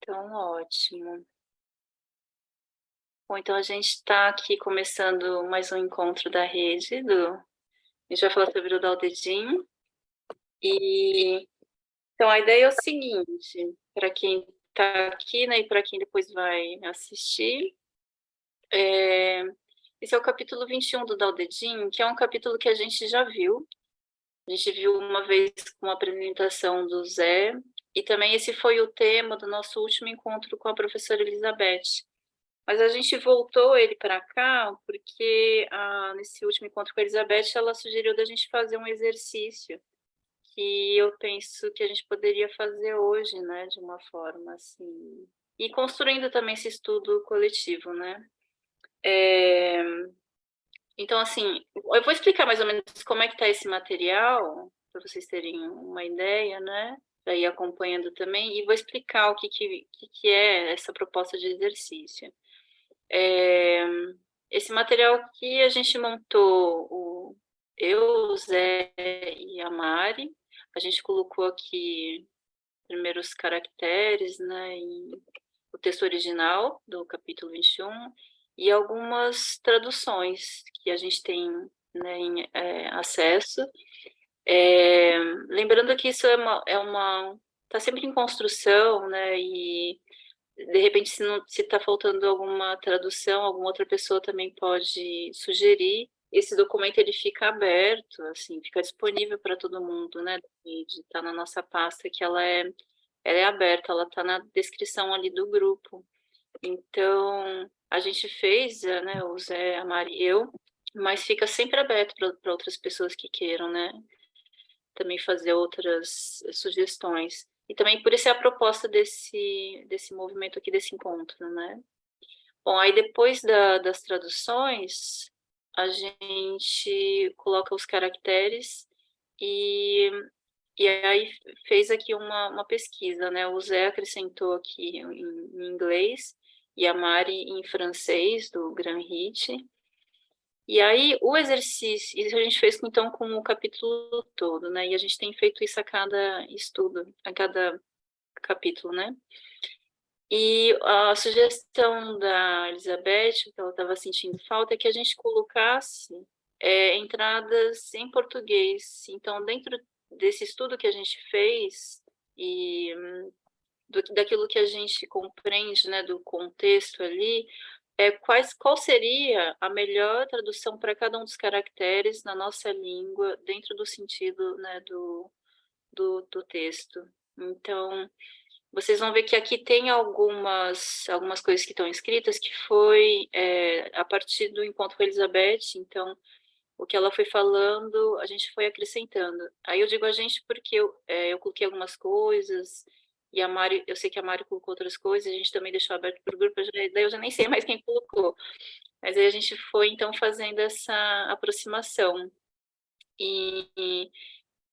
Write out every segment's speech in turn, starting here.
Então, ótimo. Bom, então a gente está aqui começando mais um encontro da rede a gente vai falar sobre o Daldedim. E então a ideia é o seguinte, para quem está aqui, né, e para quem depois vai assistir, esse é o capítulo 21 do Daldedim, que é um capítulo que a gente já viu. A gente viu uma vez com a apresentação do Zé, e também esse foi o tema do nosso último encontro com a professora Elizabeth. Mas a gente voltou ele para cá porque nesse último encontro com a Elizabeth, ela sugeriu da gente fazer um exercício que eu penso que a gente poderia fazer hoje, né, de uma forma assim, e construindo também esse estudo coletivo, né? Então, assim, eu vou explicar mais ou menos como é que está esse material, para vocês terem uma ideia, né? Para ir acompanhando também, e vou explicar o que é essa proposta de exercício. Esse material aqui a gente montou, eu, o Zé e a Mari, a gente colocou aqui primeiro os caracteres, né, e o texto original do capítulo 21 e algumas traduções que a gente tem, né, em acesso. Lembrando que isso está sempre em construção, né, e de repente, se está faltando alguma tradução, alguma outra pessoa também pode sugerir. Esse documento ele fica aberto, assim, fica disponível para todo mundo, né? Está na nossa pasta que ela é aberta, ela está na descrição ali do grupo. Então, a gente fez, né? O Zé, a Mari e eu, mas fica sempre aberto para outras pessoas que queiram, né? Também fazer outras sugestões. E também por isso é a proposta desse movimento aqui, desse encontro, né? Bom, aí depois das traduções, a gente coloca os caracteres e, e aí fez aqui uma pesquisa, né? O Zé acrescentou aqui em inglês e a Mari em francês, do Grand Hit. E aí, o exercício, isso a gente fez então com o capítulo todo, né? E a gente tem feito isso a cada estudo, a cada capítulo, né? E a sugestão da Elizabeth, que ela estava sentindo falta, é que a gente colocasse entradas em português. Então, dentro desse estudo que a gente fez e daquilo que a gente compreende, né, do contexto ali, qual seria a melhor tradução para cada um dos caracteres na nossa língua, dentro do sentido, né, do texto. Então, vocês vão ver que aqui tem algumas coisas que estão escritas que foi a partir do encontro com a Elizabeth, então, o que ela foi falando, a gente foi acrescentando. Aí eu digo a gente porque eu coloquei algumas coisas, e a Mari, eu sei que a Mari colocou outras coisas, a gente também deixou aberto para o grupo, daí eu já nem sei mais quem colocou. Mas aí a gente foi, então, fazendo essa aproximação. E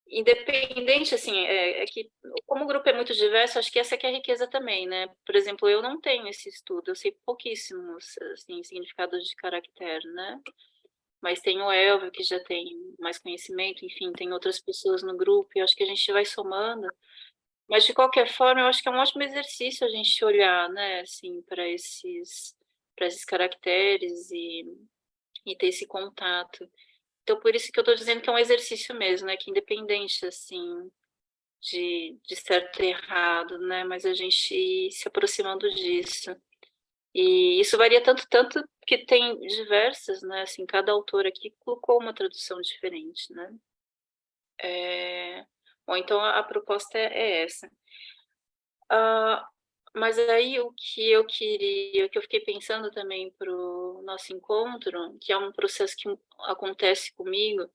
independente, assim, é que como o grupo é muito diverso, acho que essa que é a riqueza também, né? Por exemplo, eu não tenho esse estudo, eu sei pouquíssimos, assim, significados de caractere, né? Mas tem o Elvio, que já tem mais conhecimento, enfim, tem outras pessoas no grupo, e acho que a gente vai somando. Mas, de qualquer forma, eu acho que é um ótimo exercício a gente olhar, né, assim, para esses caracteres e ter esse contato. Então, por isso que eu estou dizendo que é um exercício mesmo, né, que independente, assim, de certo e errado, né, mas a gente ir se aproximando disso. E isso varia tanto que tem diversas, né, assim, cada autor aqui colocou uma tradução diferente, né. Bom, então a proposta é essa. Ah, mas aí o que eu queria, o que eu fiquei pensando também para o nosso encontro, que é um processo que acontece comigo,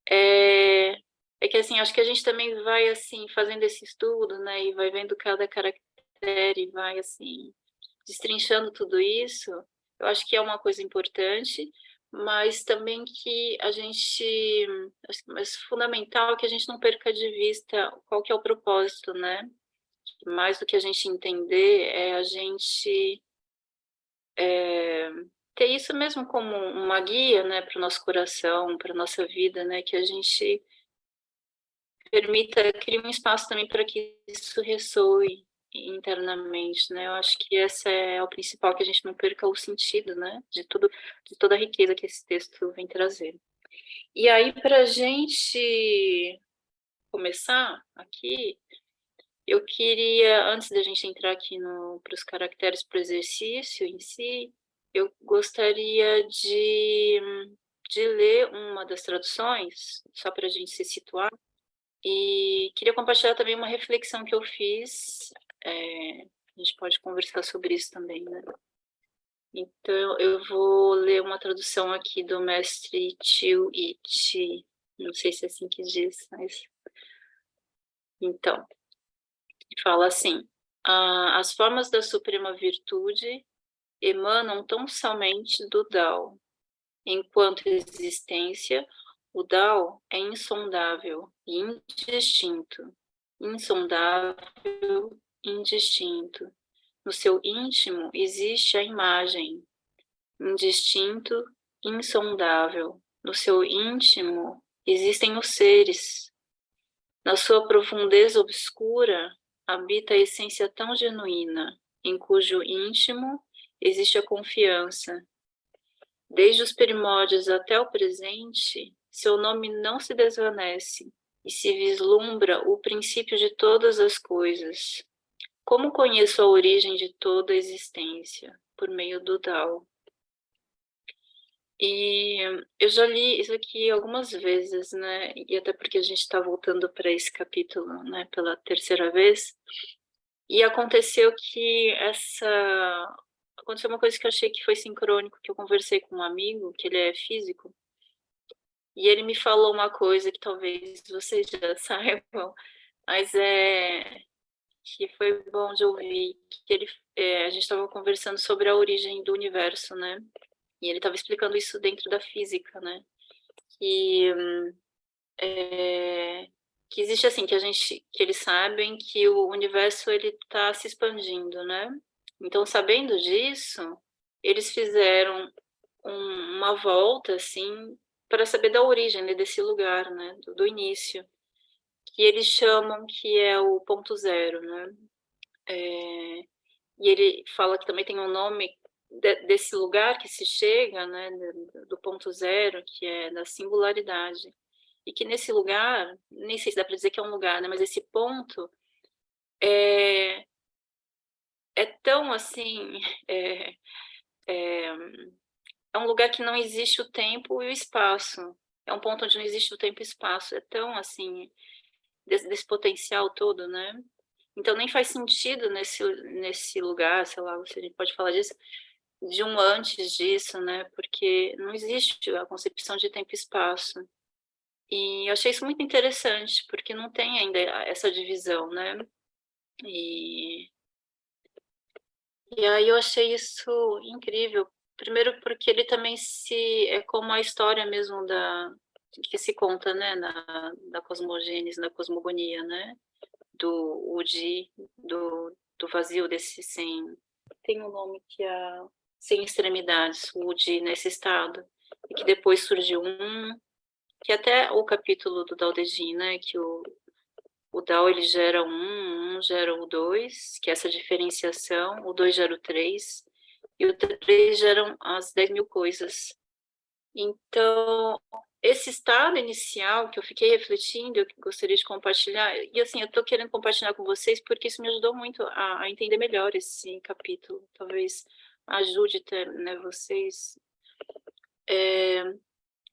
é, é que assim, acho que a gente também vai assim fazendo esse estudo, né, e vai vendo cada caractere, e vai assim destrinchando tudo isso. Eu acho que é uma coisa importante, mas também que a gente, mas fundamental é que a gente não perca de vista qual que é o propósito, né? Mais do que a gente entender, é a gente ter isso mesmo como uma guia, né, para o nosso coração, para a nossa vida, né, que a gente crie um espaço também para que isso ressoe internamente, né? Eu acho que essa é o principal, que a gente não perca o sentido, né? De toda a riqueza que esse texto vem trazer. E aí, para a gente começar aqui, eu queria, antes da gente entrar aqui para os caracteres para o exercício em si, eu gostaria de ler uma das traduções, só para a gente se situar, e queria compartilhar também uma reflexão que eu fiz. A gente pode conversar sobre isso também, né? Então, eu vou ler uma tradução aqui do mestre Chiu Ichi. Não sei se é assim que diz, mas... Então, fala assim: as formas da suprema virtude emanam tão somente do Tao. Enquanto existência, o Tao é insondável e indistinto. Insondável, indistinto. No seu íntimo existe a imagem. Indistinto, insondável. No seu íntimo existem os seres. Na sua profundeza obscura habita a essência tão genuína, em cujo íntimo existe a confiança. Desde os primórdios até o presente, seu nome não se desvanece e se vislumbra o princípio de todas as coisas. Como conheço a origem de toda a existência? Por meio do Tao. E eu já li isso aqui algumas vezes, né? E até porque a gente está voltando para esse capítulo, né, pela terceira vez. E aconteceu que aconteceu uma coisa que eu achei que foi sincrônico, que eu conversei com um amigo, que ele é físico, e ele me falou uma coisa que talvez vocês já saibam, mas que foi bom de ouvir, que a gente estava conversando sobre a origem do universo, né? E ele estava explicando isso dentro da física, né? Que, que existe assim, que eles sabem que o universo ele está se expandindo, né? Então, sabendo disso, eles fizeram uma volta assim para saber da origem, né, desse lugar, né, do início, que eles chamam que é o ponto zero, né? E ele fala que também tem um nome desse lugar que se chega, né, do ponto zero, que é da singularidade. E que nesse lugar, nem sei se dá para dizer que é um lugar, né, mas esse ponto é, é tão assim, é, é, é um lugar que não existe o tempo e o espaço. É um ponto onde não existe o tempo e o espaço. É tão assim, desse potencial todo, né? Então nem faz sentido nesse lugar, sei lá, se a gente pode falar disso, de um antes disso, né? Porque não existe a concepção de tempo e espaço. E eu achei isso muito interessante, porque não tem ainda essa divisão, né? E, e aí eu achei isso incrível. Primeiro porque ele também é como a história mesmo que se conta, né? Da cosmogênese, da cosmogonia, né? Do Udi, do vazio desse sem... Tem um nome que é sem extremidades, o Udi nesse estado. E que depois surgiu que até o capítulo do Dao De Jing, né, que o Dao ele gera um gera o dois, que é essa diferenciação, o dois gera o três, e o três geram as 10.000 coisas. Então, esse estado inicial que eu fiquei refletindo, eu gostaria de compartilhar, e assim, eu estou querendo compartilhar com vocês porque isso me ajudou muito a entender melhor esse capítulo, talvez ajude até, né, vocês.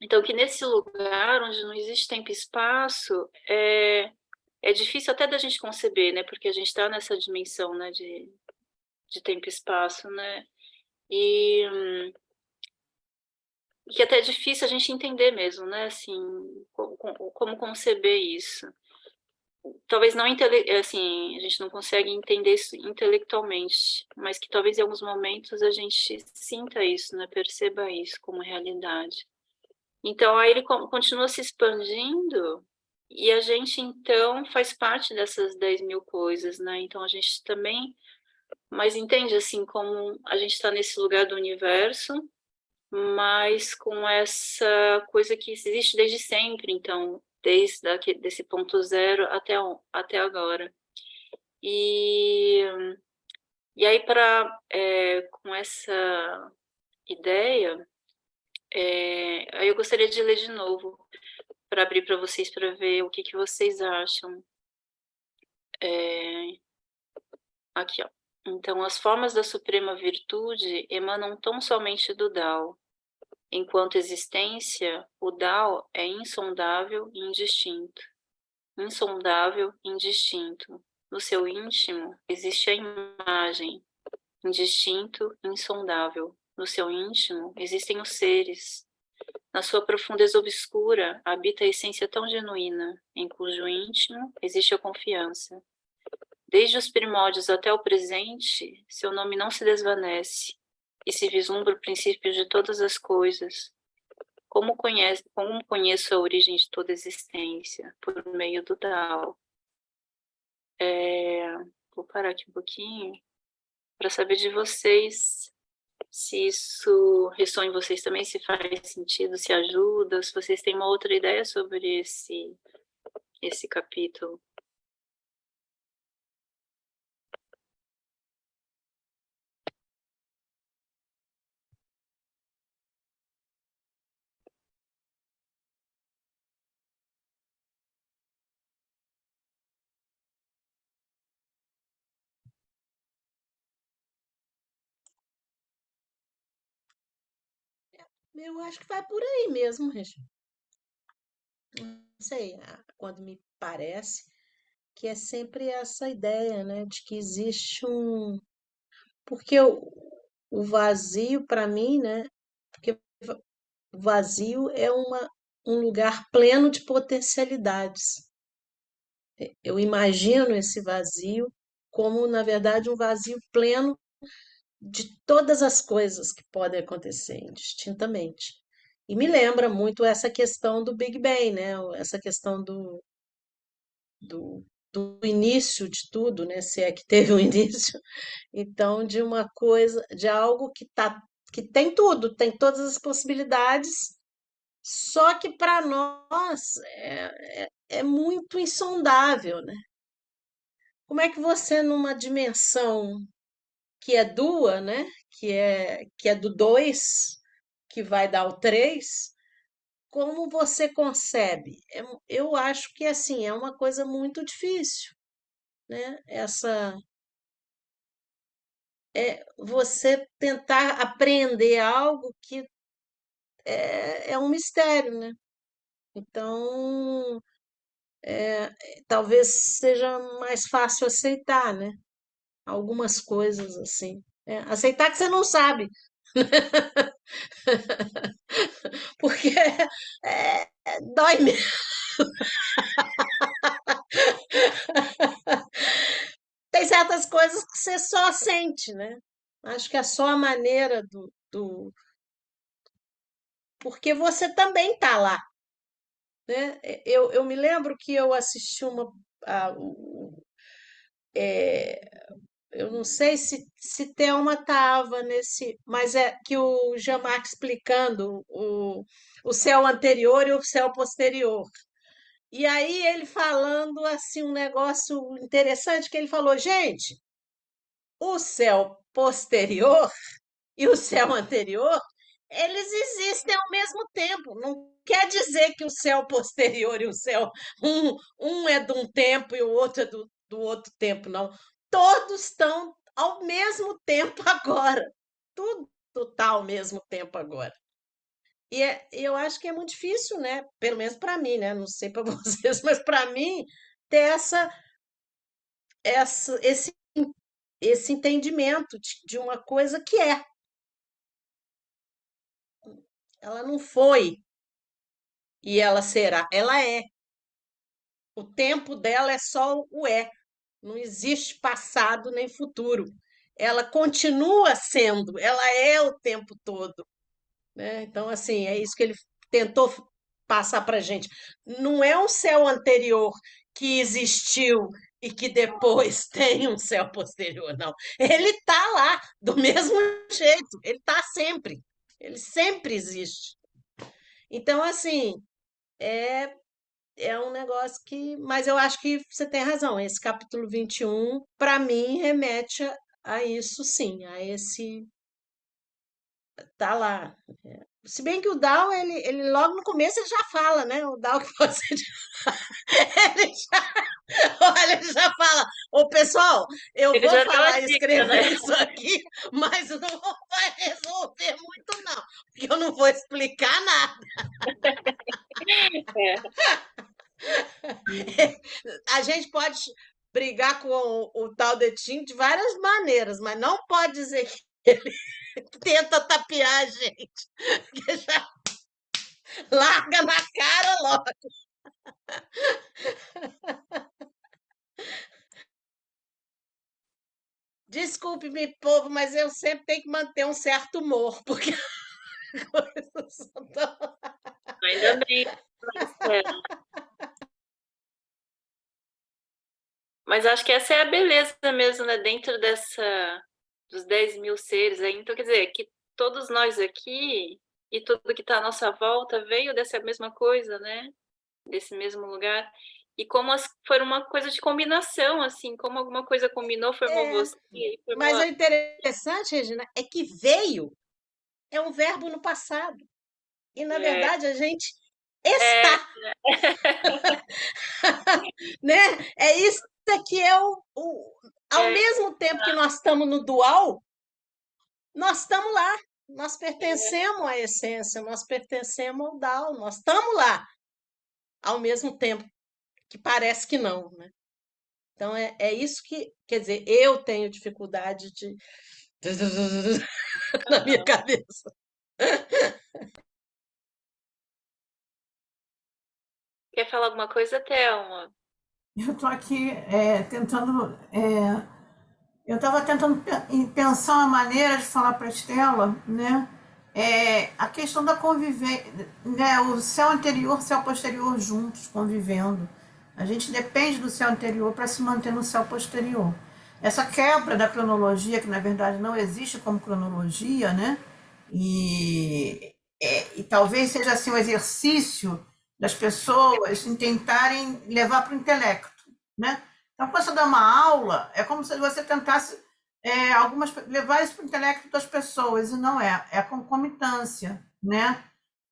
Então, que nesse lugar onde não existe tempo e espaço, é difícil até da gente conceber, né, porque a gente está nessa dimensão, né, de tempo e espaço, né, e que até é difícil a gente entender mesmo, né, assim, como conceber isso. Talvez não, assim, a gente não consegue entender isso intelectualmente, mas que talvez em alguns momentos a gente sinta isso, né, perceba isso como realidade. Então, aí ele continua se expandindo e a gente, então, faz parte dessas 10.000 coisas, né? Então, a gente também, mas entende, assim, como a gente está nesse lugar do universo, mas com essa coisa que existe desde sempre. Então, desse ponto zero até agora. E aí, com essa ideia, aí eu gostaria de ler de novo, para abrir para vocês, para ver o que que vocês acham. Aqui, ó. Então, as formas da suprema virtude emanam tão somente do Tao. Enquanto existência, o Tao é insondável e indistinto. Insondável e indistinto. No seu íntimo existe a imagem, indistinto e insondável. No seu íntimo existem os seres. Na sua profundeza obscura habita a essência tão genuína, em cujo íntimo existe a confiança. Desde os primórdios até o presente, seu nome não se desvanece e se vislumbra o princípio de todas as coisas. Como conheço a origem de toda existência? Por meio do Tao. Vou parar aqui um pouquinho para saber de vocês se isso ressoa em vocês também, se faz sentido, se ajuda, se vocês têm uma outra ideia sobre esse capítulo. Eu acho que vai por aí mesmo, Regina. Não sei, quando me parece que é sempre essa ideia, né, de que existe um. Porque o vazio, para mim, né, porque o vazio é um lugar pleno de potencialidades. Eu imagino esse vazio como, na verdade, um vazio pleno de todas as coisas que podem acontecer indistintamente. E me lembra muito essa questão do Big Bang, né? Essa questão do, do início de tudo, né? Se é que teve um início. Então, de uma coisa, de algo que tem tudo, tem todas as possibilidades, só que para nós é muito insondável, né? Como é que você, numa dimensão que é duas, né? Que é do 2 que vai dar o 3, como você concebe? Eu acho que assim é uma coisa muito difícil, né? Você tentar aprender algo que é um mistério, né? Então, talvez seja mais fácil aceitar, né? Algumas coisas assim. Aceitar que você não sabe, porque dói mesmo. Tem certas coisas que você só sente, né? Acho que é só a maneira porque você também está lá, né? Eu me lembro que eu assisti a- o- eu não sei se Thelma estava nesse, mas é que o Jean-Marc explicando o céu anterior e o céu posterior. E aí ele falando assim um negócio interessante que ele falou, gente, o céu posterior e o céu anterior, eles existem ao mesmo tempo. Não quer dizer que o céu posterior e o céu um é de um tempo e o outro é do outro tempo, não. Todos estão ao mesmo tempo agora. Tudo está ao mesmo tempo agora. E eu acho que é muito difícil, né? Pelo menos para mim, né? Não sei para vocês, mas para mim ter essa, esse entendimento de uma coisa que ela não foi e ela será, ela é. O tempo dela é só o é. Não existe passado nem futuro. Ela continua sendo, ela é o tempo todo, né? Então, assim, é isso que ele tentou passar para a gente. Não é um céu anterior que existiu e que depois tem um céu posterior, não. Ele está lá, do mesmo jeito, ele está sempre. Ele sempre existe. Então, assim, é um negócio que. Mas eu acho que você tem razão. Esse capítulo 21 para mim, remete a isso, sim, a esse. Tá lá. Se bem que o Down, ele logo no começo ele já fala, né? O Down que você. Ele olha, ele já fala: Ô pessoal, eu Ele vou já deu a falar e dica, né? escrever isso aqui, mas não vai resolver muito, não, porque eu não vou explicar nada. É. A gente pode brigar com o tal de Tim de várias maneiras, mas não pode dizer que tenta tapear a gente, que já larga na cara logo. Desculpe-me, povo, mas eu sempre tenho que manter um certo humor, porque coisas são tão... Ainda bem, Marcelo. Mas acho que essa é a beleza mesmo, né? Dentro dos 10 mil seres aí. Então, quer dizer, que todos nós aqui e tudo que está à nossa volta veio dessa mesma coisa, né? Desse mesmo lugar. E como foram uma coisa de combinação, assim, como alguma coisa combinou, formou É, você, e formou. mas o interessante, Regina, é que veio é um verbo no passado. E, na É, verdade, a gente é, está, né? É isso que é ao é, mesmo tempo que nós estamos no dual, nós estamos lá. Nós pertencemos à essência, nós pertencemos ao Tao, nós estamos lá, ao mesmo tempo que parece que não, né? Então é isso que, quer dizer, eu tenho dificuldade de na minha cabeça. quer falar alguma coisa, Thelma? Eu estou aqui tentando. Eu estava tentando pensar uma maneira de falar para a Estela, né? A questão da convivência, né? O céu anterior e o céu posterior juntos, convivendo. A gente depende do céu anterior para se manter no céu posterior. Essa quebra da cronologia, que na verdade não existe como cronologia, né? E talvez seja assim um exercício das pessoas em tentarem levar para o intelecto, né? Então, quando você dá uma aula, é como se você tentasse levar isso para o intelecto das pessoas, e não é a concomitância, né?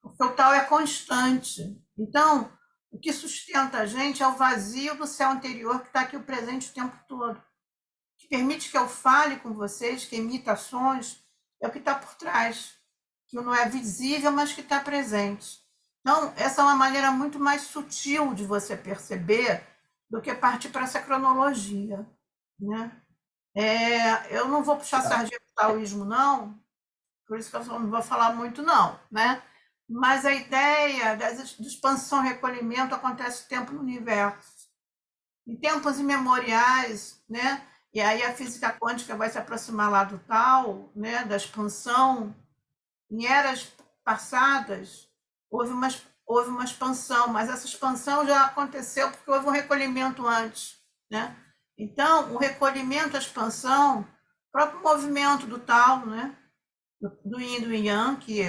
Porque o tal é constante. Então, o que sustenta a gente é o vazio do céu anterior que está aqui o presente o tempo todo, que permite que eu fale com vocês, que emita ações, é o que está por trás, que não é visível, mas que está presente. Então, essa é uma maneira muito mais sutil de você perceber do que partir para essa cronologia, né? Eu não vou puxar sardinha para o taoísmo, não, por isso que eu não vou falar muito, não, né? Mas a ideia de expansão e recolhimento acontece o tempo no universo. Em tempos imemoriais, né? E aí a física quântica vai se aproximar lá do tal, né? Da expansão. Em eras passadas, houve uma expansão, mas essa expansão já aconteceu porque houve um recolhimento antes, né? Então, o recolhimento, a expansão, o próprio movimento do tal, né? Do Yin e do Yang, que,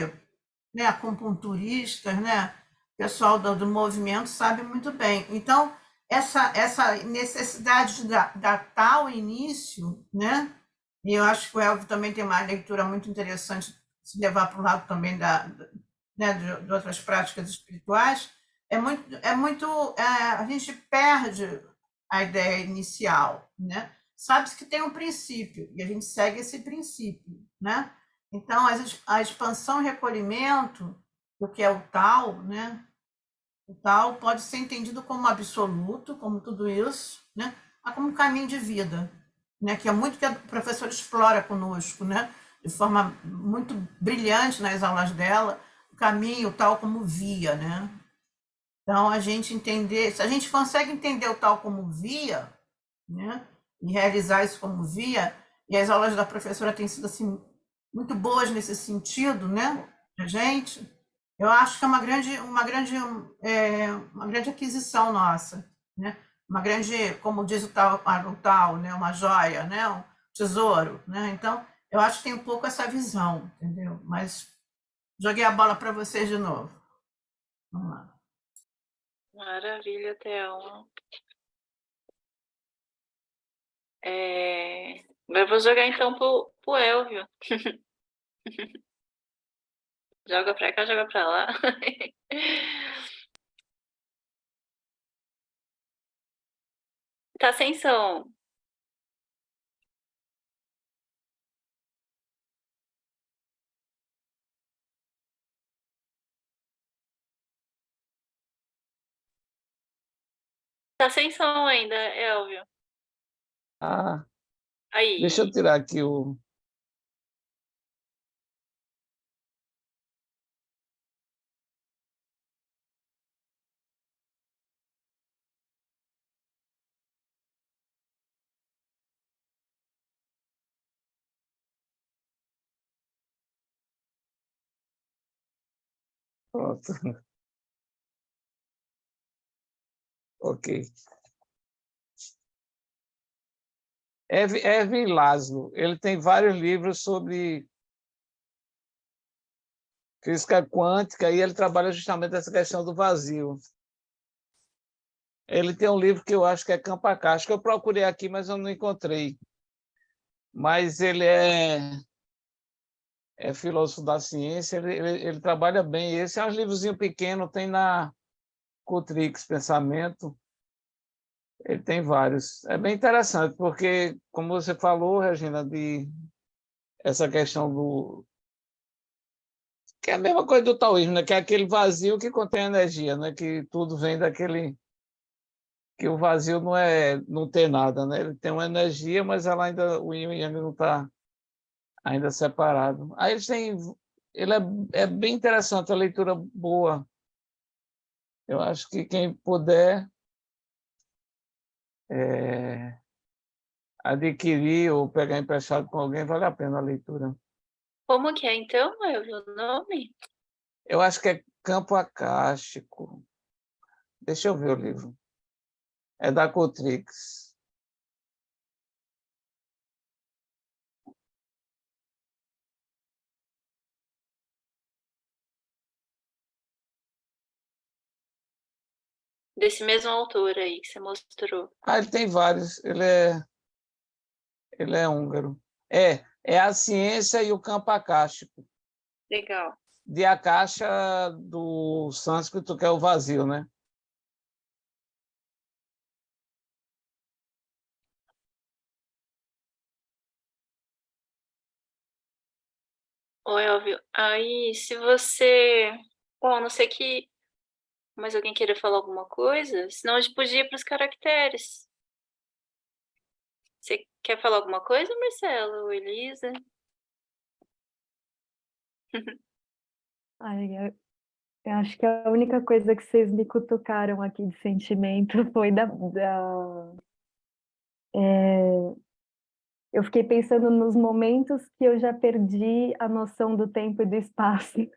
né, acupunturistas, né, pessoal do movimento sabe muito bem. Então, essa necessidade de dar tal início, né, e eu acho que o Elvio também tem uma leitura muito interessante, se levar para o lado também né, de outras práticas espirituais, a gente perde a ideia inicial, né? Sabe-se que tem um princípio, e a gente segue esse princípio, né? Então, a expansão e recolhimento do que é o tal, né? O tal pode ser entendido como absoluto, como tudo isso, né? Mas como um caminho de vida, né? Que é muito que a professora explora conosco, né? De forma muito brilhante nas aulas dela, o caminho o tal como via, né? Então, se a gente consegue entender o tal como via, né? E realizar isso como via, e as aulas da professora têm sido assim muito boas nesse sentido, né? A gente, eu acho que é uma grande aquisição nossa, né? Uma grande, como diz o tal, né? Uma joia, né? Um tesouro, né? Então, eu acho que tem um pouco essa visão, entendeu? Mas joguei a bola para vocês de novo. Vamos lá. Maravilha, Thelma. Agora eu vou jogar então pro Elvio. Joga pra cá, joga pra lá. Tá sem som. Tá sem som ainda, Elvio. Ah, Aí. deixa eu tirar aqui o... Pronto. Ok. Erwin Laszlo, ele tem vários livros sobre física quântica e ele trabalha justamente essa questão do vazio. Ele tem um livro que eu acho que é Campo a Caixa, que eu procurei aqui, mas eu não encontrei. Mas ele é filósofo da ciência, ele trabalha bem. Esse é um livrozinho pequeno, tem na Cultrix Pensamento, ele tem vários. É bem interessante, porque, como você falou, Regina, de essa questão do... que é a mesma coisa do taoísmo, né? Que é aquele vazio que contém energia, né? Que tudo vem daquele... que o vazio não tem nada, né? Ele tem uma energia, mas ela ainda, o yin e yang não está ainda separado. Aí eles têm... ele é bem interessante, a leitura boa. Eu acho que quem puder adquirir ou pegar emprestado com alguém, vale a pena a leitura. Como que é então, Elvio, o nome? Eu acho que é Campo Acástico. Deixa eu ver o livro. É da Cultrix. Desse mesmo autor aí que você mostrou. Ah, ele tem vários. Ele é húngaro. É a ciência e o campo acástico. Legal. De Akasha, do sânscrito, que é o vazio, né? Ô, Elvio, aí se você... Bom, a não sei que mais alguém queira falar alguma coisa, senão a gente podia ir para os caracteres. Você quer falar alguma coisa, Marcelo ou Elisa? Ai, eu acho que a única coisa que vocês me cutucaram aqui de sentimento foi eu fiquei pensando nos momentos que eu já perdi a noção do tempo e do espaço.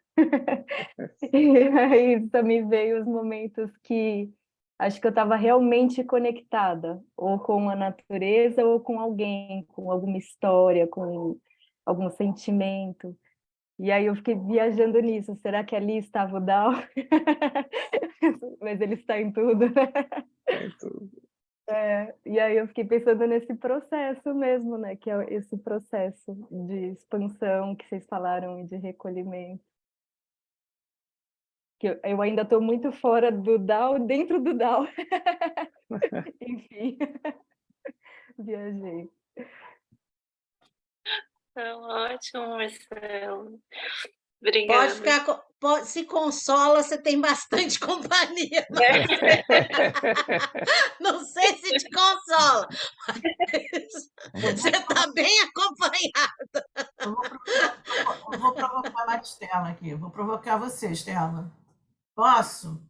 E aí também veio os momentos que acho que eu estava realmente conectada, ou com a natureza, ou com alguém, com alguma história, com algum sentimento. E aí eu fiquei viajando nisso. Será que ali estava o Dao? Mas ele está em tudo, né? E aí eu fiquei pensando nesse processo mesmo, né? Que é esse processo de expansão que vocês falaram e de recolhimento. Que eu ainda estou muito fora do Dao, dentro do Dao. Enfim, viajei. Então, ótimo, Marcelo. Pode Obrigada. ficar, se consola, você tem bastante companhia. Não sei se te consola, mas você está bem acompanhado. Eu vou provocar a Maristela aqui. Eu vou provocar você, Estela. Posso?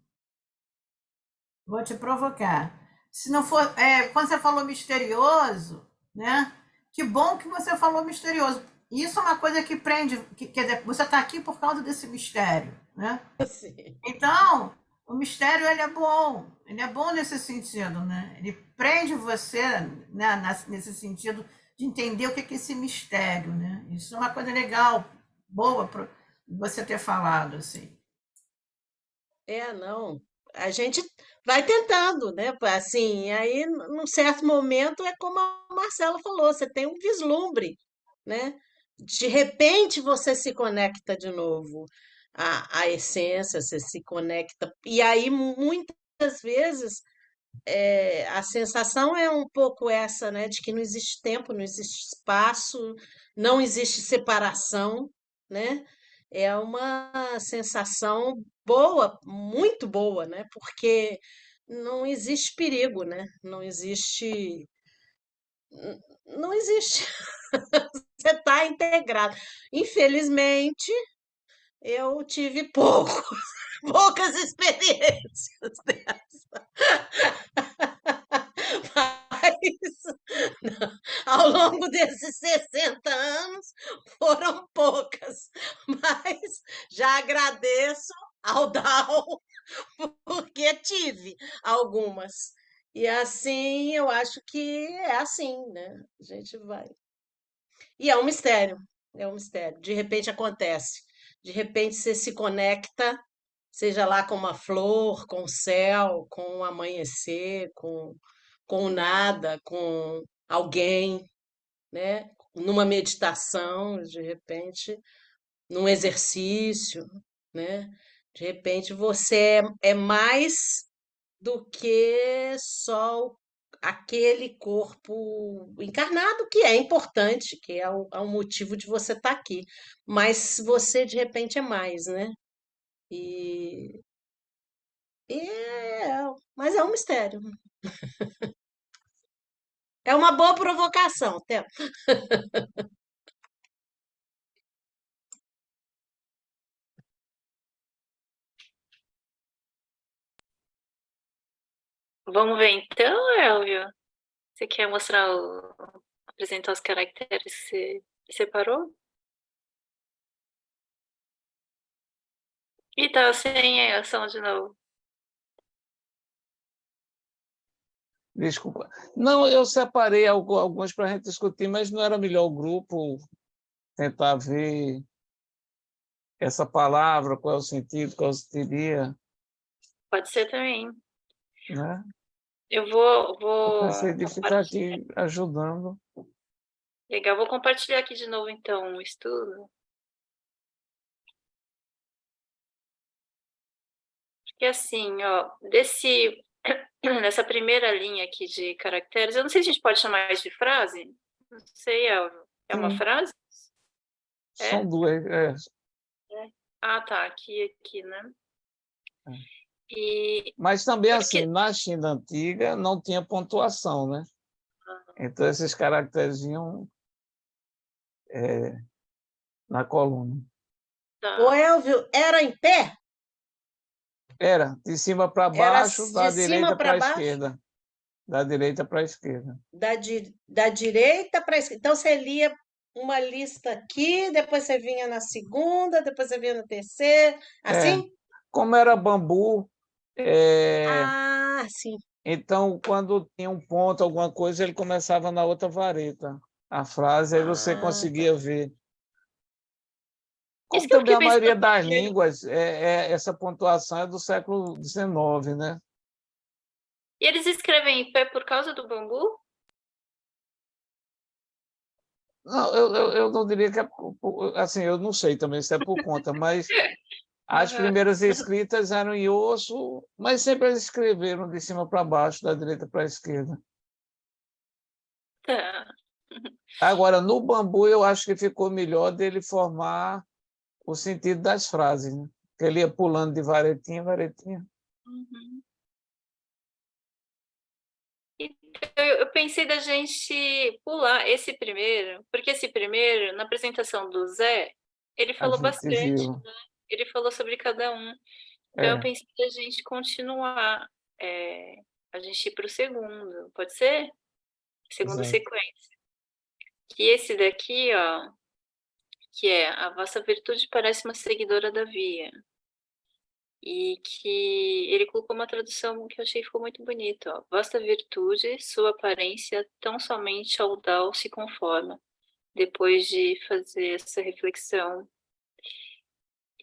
Vou te provocar. Se não for, quando você falou misterioso, né? Que bom que você falou misterioso. Isso é uma coisa que prende, quer dizer, você está aqui por causa desse mistério, né? Sim. Então, o mistério ele é bom nesse sentido, né? Ele prende você, né, nesse sentido de entender o que é esse mistério, né? Isso é uma coisa legal, boa para você ter falado assim. Não. a gente vai tentando, né? Assim, aí, num certo momento, é como a Marcela falou, você tem um vislumbre, né? De repente você se conecta de novo à essência, você se conecta. E aí, muitas vezes, a sensação é um pouco essa, né? De que não existe tempo, não existe espaço, não existe separação, né? É uma sensação boa, muito boa, né? Porque não existe perigo, né? Não existe. Você está integrado. Infelizmente, eu tive poucas experiências dessa. Mas ao longo desses 60 anos foram poucas. Mas já agradeço ao Dal porque tive algumas. E assim, eu acho que é assim, né? A gente vai. E é um mistério. De repente acontece. De repente você se conecta, seja lá com uma flor, com o céu, com o amanhecer, com o nada, com alguém, né? Numa meditação, de repente, num exercício, né? De repente você é mais do que só aquele corpo encarnado, que é importante, que é o motivo de você estar aqui. Mas você, de repente, é mais, né? E, mas é um mistério. É uma boa provocação, Theo. Vamos ver então, Elvio? Você quer mostrar apresentar os caracteres que você separou? E tá sem ação de novo. Desculpa. Não, eu separei alguns para a gente discutir, mas não era melhor o grupo tentar ver essa palavra, qual é o sentido, qual seria, Pode ser também. né? Eu Eu vou pensei de ficar compartilhar. aqui ajudando. Legal, vou compartilhar aqui de novo então o estudo. Porque assim, ó, nessa primeira linha aqui de caracteres, eu não sei se a gente pode chamar isso de frase. Não sei, Elvio. É uma Sim, frase? É? são duas. É. Ah, tá. Aqui, né? É. E Mas também, assim, porque. na China antiga não tinha pontuação, né? Então, esses caracteres vinham na coluna. O Tá. Elvio era em pé? Era de cima para Era baixo, da de direita cima para para a baixo? esquerda. Da direita para a esquerda. Da direita para a esquerda. Então você lia uma lista aqui, depois você vinha na segunda, depois você vinha na terceira, É, assim? como era bambu, Ah, sim. então, quando tinha um ponto, alguma coisa, ele começava na outra vareta. A frase, aí você Ah, tá. conseguia ver. Isso Como que eu também fiquei a pensando, maioria das porque línguas, essa pontuação é do século XIX, né? e eles escrevem em pé por causa do bambu? Não, eu não diria que é assim, eu não sei também se é por conta, mas as Aham. primeiras escritas eram em osso, mas sempre eles escreveram de cima para baixo, da direita para a esquerda. Tá. Agora, no bambu, eu acho que ficou melhor dele formar o sentido das frases, né? Que ele ia pulando de varetinha em varetinha. Uhum. Então, eu pensei da gente pular esse primeiro, porque esse primeiro, na apresentação do Zé, ele A falou gente bastante, viu. né? Ele falou sobre cada um. Então, eu É, pensei da gente continuar, a gente ir para o segundo, pode ser? Segunda exato. sequência. Que esse daqui, ó, que é a vossa virtude parece uma seguidora da via. E que ele colocou uma tradução que eu achei que ficou muito bonita, ó. Vossa virtude, sua aparência, tão somente ao dal se conforma. Depois de fazer essa reflexão.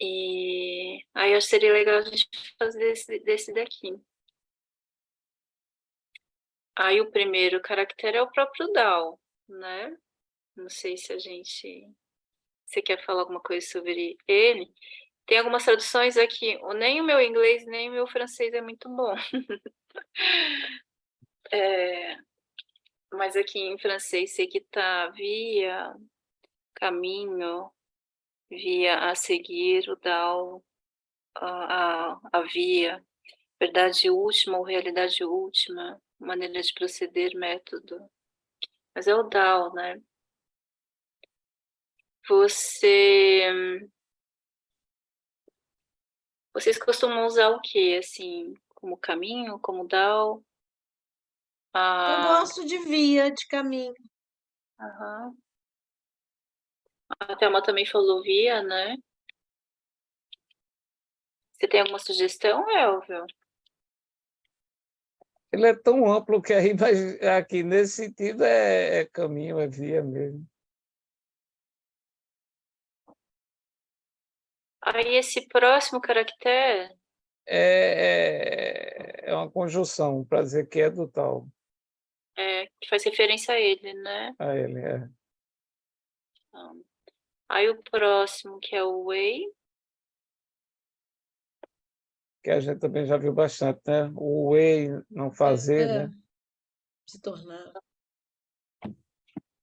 E aí eu acho que seria legal a gente fazer desse daqui. Aí o primeiro caractere é o próprio DAO, né? Não sei se você quer falar alguma coisa sobre ele. Tem algumas traduções aqui, nem o meu inglês, nem o meu francês é muito bom. Mas aqui em francês sei que tá via, caminho, via a seguir, o DAO, a via, verdade última ou realidade última, maneira de proceder, método. Mas é o DAO, né? Vocês costumam usar o quê, assim, como caminho, como DAO? Eu gosto de via, de caminho. Aham. A Thelma também falou via, né? Você tem alguma sugestão, Elvio? Ele é tão amplo que aí, mas aqui nesse sentido é caminho, é via mesmo. Aí esse próximo caractere É uma conjunção para dizer que é do tal. que faz referência a ele, né? A ele é. Então, aí o próximo, que é o way, Que a gente também já viu bastante, né? O way, não fazer, né? Se tornar.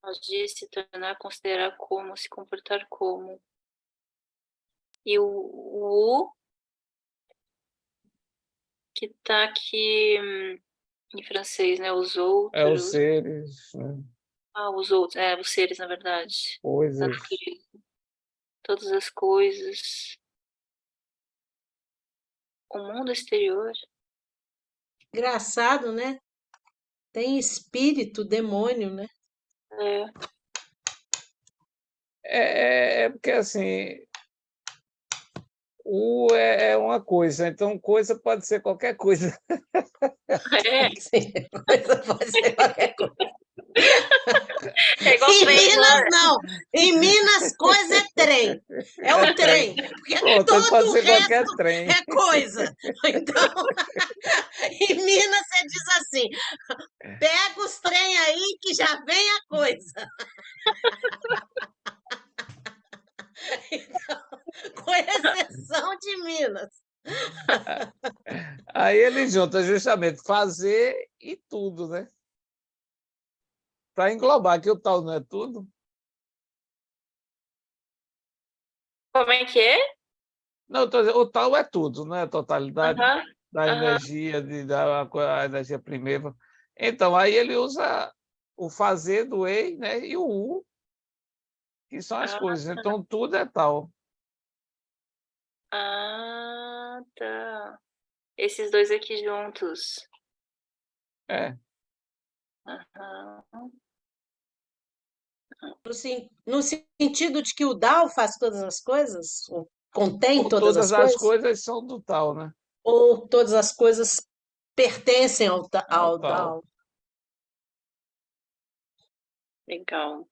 agir, se tornar, considerar como, se comportar como. E o U, que tá aqui em francês, né? Os É os outros. seres, né? Os outros, os seres, na verdade. Da Coisas. natureza. Todas as coisas. O mundo exterior. Engraçado, né? Tem espírito, demônio, né? É. É porque, assim, o é uma coisa, então coisa pode ser qualquer coisa. É, Sim, coisa pode ser qualquer coisa. é igual Em trem, Minas, né? não. Em Minas, coisa é trem. É o trem. Porque Pronto, ele pode todo o ser qualquer resto trem. é coisa. Então, em Minas, você diz assim: pega os trem aí que já vem a coisa. Então, com exceção de Minas. Aí ele junta justamente fazer e tudo, né? Para englobar, que o tal não é tudo. Como é que é? Não, tô dizendo, o tal é tudo, não é a totalidade Aham, da aham. energia, a energia primeira. Então, aí ele usa o fazer do ei, né? E o u, que são as Ah, coisas. Então, tudo é tal. tá. Esses dois aqui juntos. É. Aham. No sentido de que o Dao faz todas as coisas, ou contém Ou todas as todas as coisas, coisas são do tal, né? ou todas as coisas pertencem É o ao tal. Dao. Legal.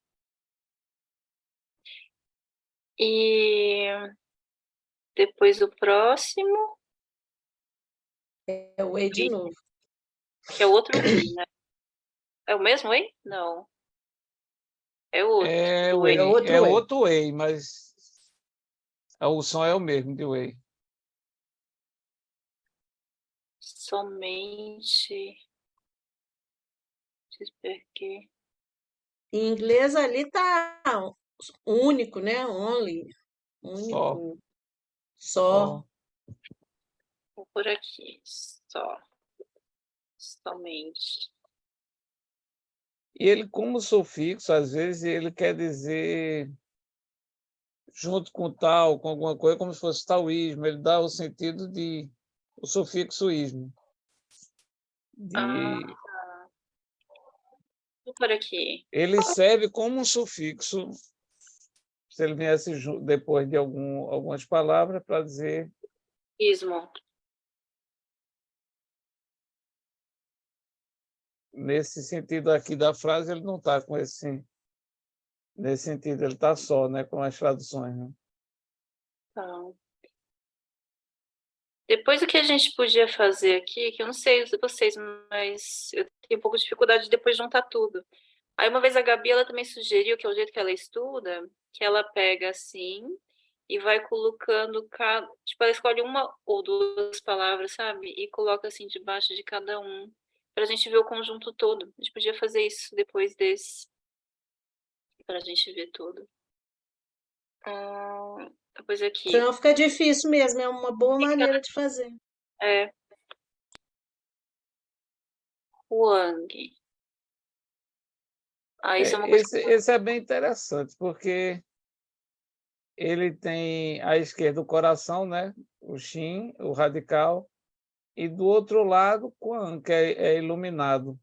E depois o próximo, É o Wei de novo. que é o outro Wei, né? É o mesmo Wei? Não. É o outro É Wei. É outro é Wei. outro whey, mas o som é o mesmo de whey. Somente. Desperquei. Em inglês ali tá único, né? Only. Só, Único. Só. só. Vou por aqui. Só. Somente. E ele, como sufixo, às vezes, ele quer dizer junto com tal, com alguma coisa, como se fosse taoísmo. Ele dá o sentido de o sufixo ismo. Ah, vou por aqui. Ele serve como um sufixo, se ele viesse depois de algumas palavras, para dizer. Ismo. Nesse sentido aqui da frase, ele não está com esse. Nesse sentido, ele está só, né, com as traduções. Né? Tá. Depois o que a gente podia fazer aqui, que eu não sei se vocês, mas eu tenho um pouco de dificuldade de depois juntar tudo. Aí uma vez a Gabi, ela também sugeriu, que é o jeito que ela estuda, que ela pega assim e vai colocando cada, tipo, ela escolhe uma ou duas palavras, sabe? E coloca assim debaixo de cada um, para a gente ver o conjunto todo. A gente podia fazer isso depois desse, para a gente ver tudo. Depois aqui, Senão fica difícil mesmo, é uma boa maneira de fazer. é Huang. Isso é uma coisa. Esse é bem interessante, porque ele tem à esquerda o coração, né? O Xin, o radical, e do outro lado, Quan, que é iluminado.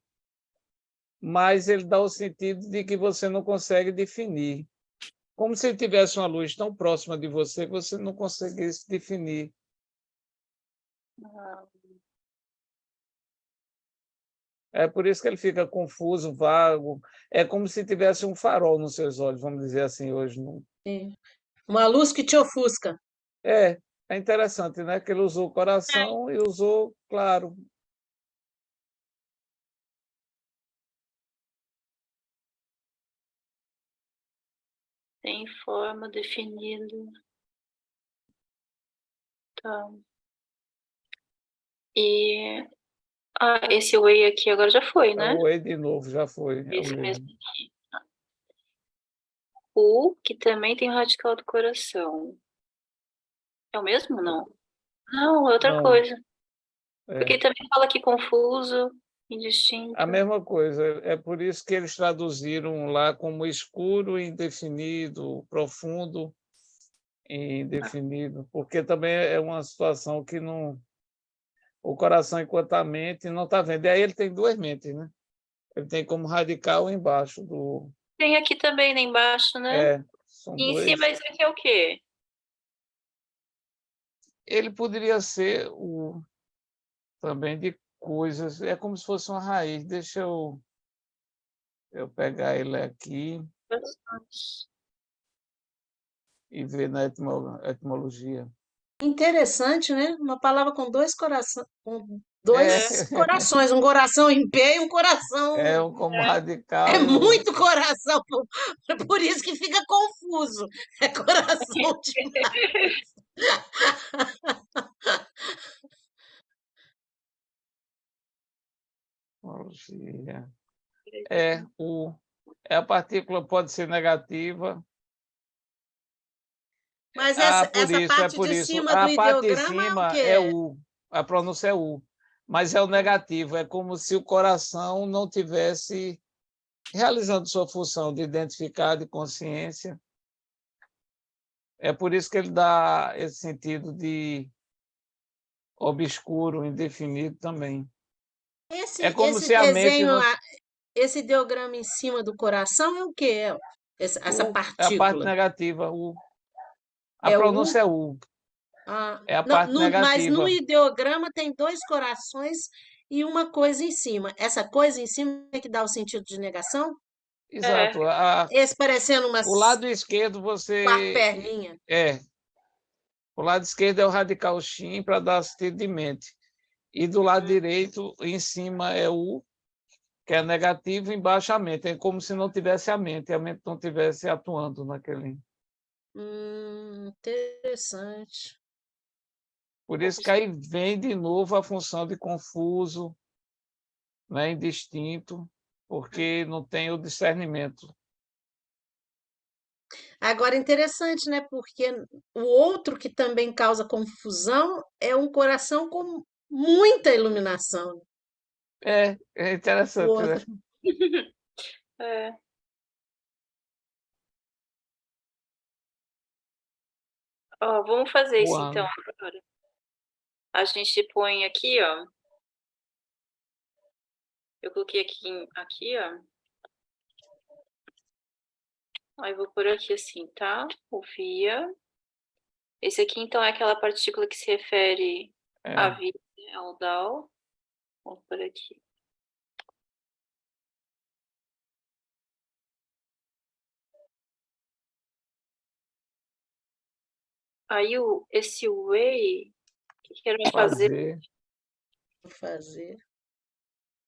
Mas ele dá o sentido de que você não consegue definir. Como se ele tivesse uma luz tão próxima de você que você não conseguisse definir. É por isso que ele fica confuso, vago. É como se tivesse um farol nos seus olhos, vamos dizer assim, hoje. Sim. Uma luz que te ofusca. É, é interessante, né? Que ele usou o coração e usou claro. Tem forma definida. Tá. E esse way aqui agora já foi, É né? o E de novo, já foi. É o Esse mesmo mesmo. aqui. O, que também tem o radical do coração. É o mesmo ou não? Não, é outra Não, coisa. é Porque também fala aqui confuso, a indistinto. mesma coisa. É por isso que eles traduziram lá como escuro e indefinido, profundo e indefinido, porque também é uma situação que não. O coração, enquanto a mente, não está vendo. E aí ele tem duas mentes, né? Ele tem como radical embaixo do. Tem aqui também, né, embaixo, né? São E em dois. cima isso aqui é o quê? Ele poderia ser o também de coisas. É como se fosse uma raiz. Deixa eu pegar ele aqui Bastante. e ver na etimologia. Interessante, né? Uma palavra com com É, dois corações, um coração em pé e um é coração. como É radical. muito coração, por isso que fica confuso. É coração demais. Etimologia. É a partícula pode ser negativa. Mas Por essa isso, é parte por de isso. cima do A parte de ideograma é o cima é quê? U, a pronúncia é U, mas é o negativo, é como se o coração não tivesse realizando sua função de identificar, de consciência. É por isso que ele dá esse sentido de obscuro, indefinido também. É como Esse se a mente desenho, não. esse ideograma em cima do coração é o quê? Essa É a parte partícula? negativa, U. A É o pronúncia U? é U, Ah, é a não, parte mas no negativa. ideograma tem dois corações e uma coisa em cima. Essa coisa em cima é que dá o sentido de negação? É, Exato. Esse parecendo O umas lado esquerdo quatro você perninhas. é. O lado esquerdo é o radical Xin para dar sentido de mente. E do lado direito, em cima é o que é negativo, embaixo a mente. É como se não tivesse a mente não tivesse atuando naquele. Interessante. Por isso que aí vem de novo a função de confuso, né, indistinto, porque não tem o discernimento. Agora, interessante, né? Porque o outro que também causa confusão é um coração com muita iluminação. É O interessante, né? outro. é. Ó, vamos fazer O isso então ano. agora. A gente põe aqui, ó. Eu coloquei aqui, ó. Aí vou por aqui assim, tá? O via. Esse aqui, então, é aquela partícula que se refere à É. vida, ao Dao. Vamos por aqui. Aí esse Wei, que era o fazer. Fazer. Fazer.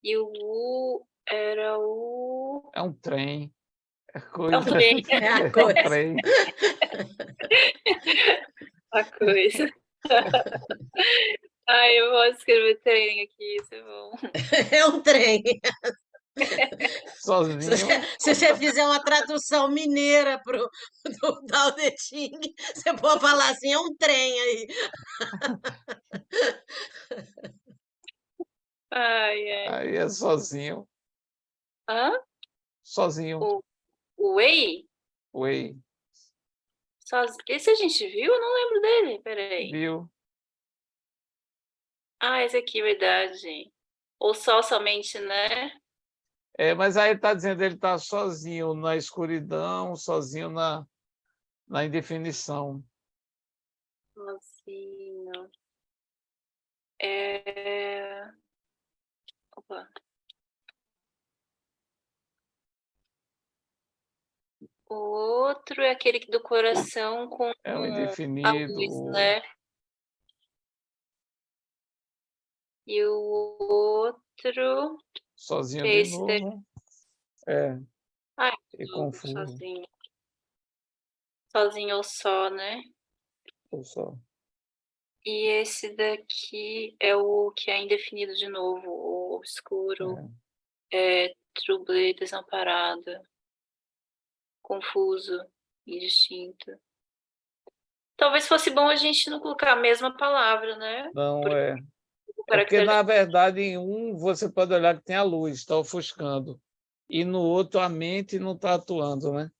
E o U era o... É um trem. É É um coisa. trem, É a É um coisa. trem. a coisa. Ai, eu vou escrever trem aqui, isso é bom. É um trem. Sozinho. Se você fizer uma tradução mineira do Dao De Ching, você pode falar assim, é um trem aí. Ai, ai. Aí é sozinho. Hã? Sozinho. O Wei? Way. Esse a gente viu? Eu não lembro dele. Peraí. Viu? Ah, esse aqui, verdade. Ou só somente, né? É, mas aí está dizendo que ele está sozinho na escuridão, sozinho na indefinição. Sozinho. Opa. O outro é aquele do coração com É o a indefinido, luz, né? E o outro, sozinho que é de esse daqui. novo. É, Ah, e confuso. sozinho. Sozinho ou só, né? Ou só. E esse daqui é o que é indefinido de novo, o obscuro, troublé, desamparado, confuso, indistinto. Talvez fosse bom a gente não colocar a mesma palavra, né? Não, Porque é. o É porque, caractere na verdade, em um você pode olhar que tem a luz, está ofuscando. E no outro a mente não está atuando, né?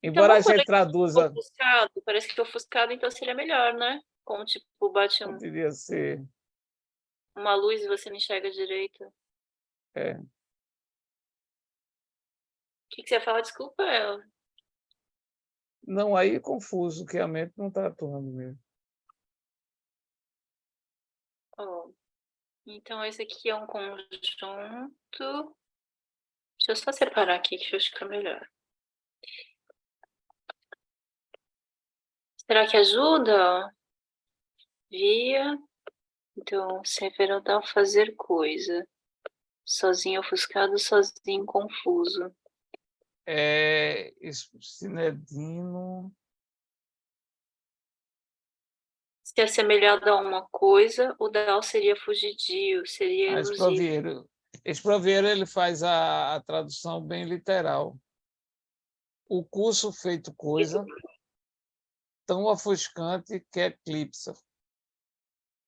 Então Embora a vamos por gente aqui, traduza, ofuscado. Parece que ofuscado então seria melhor, né? Como tipo, bate poderia ser. uma luz e você não enxerga direito. O É. que você ia falar? Desculpa, ela. Não, aí é confuso, que a mente não está atuando mesmo. Ó, então esse aqui é um conjunto. Deixa eu só separar aqui que eu acho que fica melhor. Será que ajuda? Via. Então, se referir ao fazer coisa. Sozinho ofuscado, sozinho confuso. Sinedino. Se assemelhado a uma coisa, o Dao seria fugidio, seria Ah, elusivo. Sprovieiro ele faz a tradução bem literal. O curso feito coisa, tão ofuscante que eclipsa.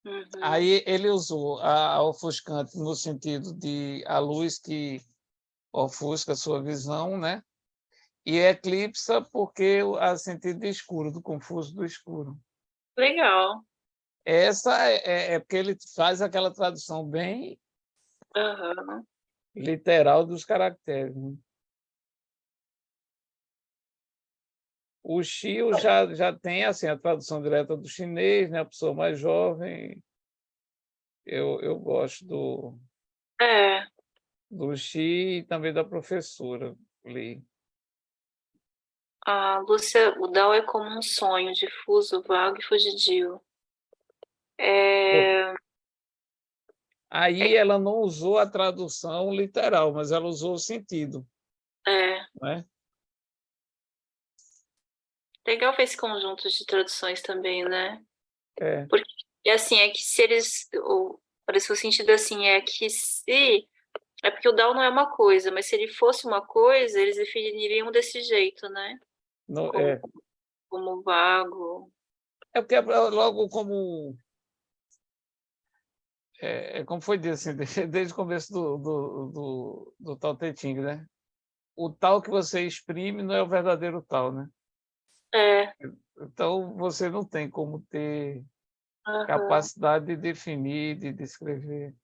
Uhum. Aí ele usou a ofuscante no sentido de a luz que ofusca a sua visão, né? E eclipsa porque a sentido de escuro, do confuso do escuro. Legal. Essa é porque ele faz aquela tradução bem Uhum. literal dos caracteres, né? O Shio já tem assim, a tradução direta do chinês, né? A pessoa mais jovem. Eu gosto do Xi e também da professora Li. A Lúcia, o Dao é como um sonho difuso, vago e fugidio. Aí ela não usou a tradução literal, mas ela usou o sentido. Né? Legal ver esse conjunto de traduções também, né? É. Porque, assim, é que se eles... Parece que o sentido, assim, é que se... É porque o Dao não é uma coisa, mas se ele fosse uma coisa, eles definiriam desse jeito, né? Não, Como vago. É porque logo como foi dito assim, desde o começo do Tao Te Ching, né? O tal que você exprime não é o verdadeiro tal, né? Então você não tem como ter capacidade de definir, de descrever.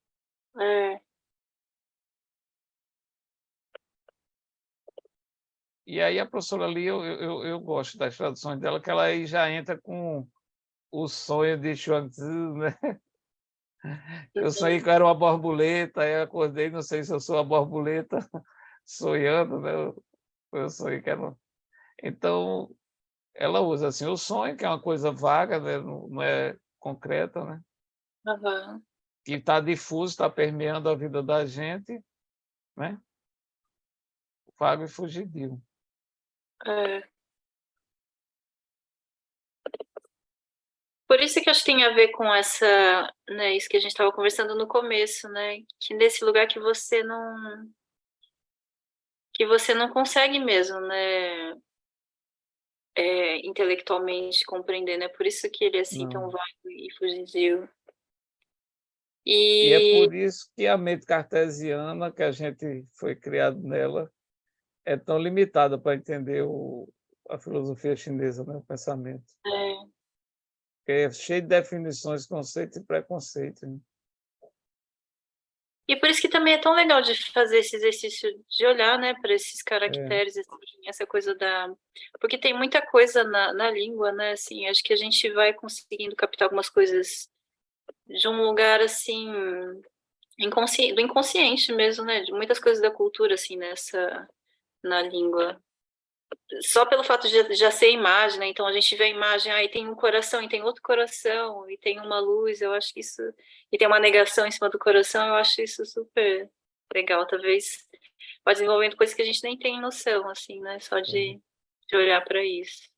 E aí a professora ali, eu gosto das traduções dela, que ela aí já entra com o sonho de Chuang Tzu, né? Eu sonhei que eu era uma borboleta, aí eu acordei, não sei se eu sou a borboleta sonhando, né? Eu sonhei que era... Então, ela usa assim, o sonho, que é uma coisa vaga, né? Não é concreta, né? Aham. que está difuso, está permeando a vida da gente, né? Vago e fugidio. É. Por isso que acho que tem a ver com essa, né, isso que a gente estava conversando no começo, né? Que nesse lugar que você não consegue mesmo, né? Intelectualmente compreender, né? Por isso que ele é assim tão Não. vago e fugidio. E é E por isso que a mente cartesiana, que a gente foi criado nela, é tão limitada para entender a filosofia chinesa, né? O pensamento. é, É cheio de definições, conceitos e preconceitos, né? e por isso que também é tão legal de fazer esse exercício de olhar, né, para esses É, caracteres, assim, essa coisa da. Porque tem muita coisa na língua, né? Assim, acho que a gente vai conseguindo captar algumas coisas de um lugar assim do inconsciente mesmo, né? De muitas coisas da cultura assim na língua. Só pelo fato de já ser imagem, né? Então a gente vê a imagem, aí tem um coração e tem outro coração e tem uma luz, eu acho que isso e tem uma negação em cima do coração, eu acho isso super legal, talvez vai desenvolvendo coisas que a gente nem tem noção assim, né? Só de olhar para isso.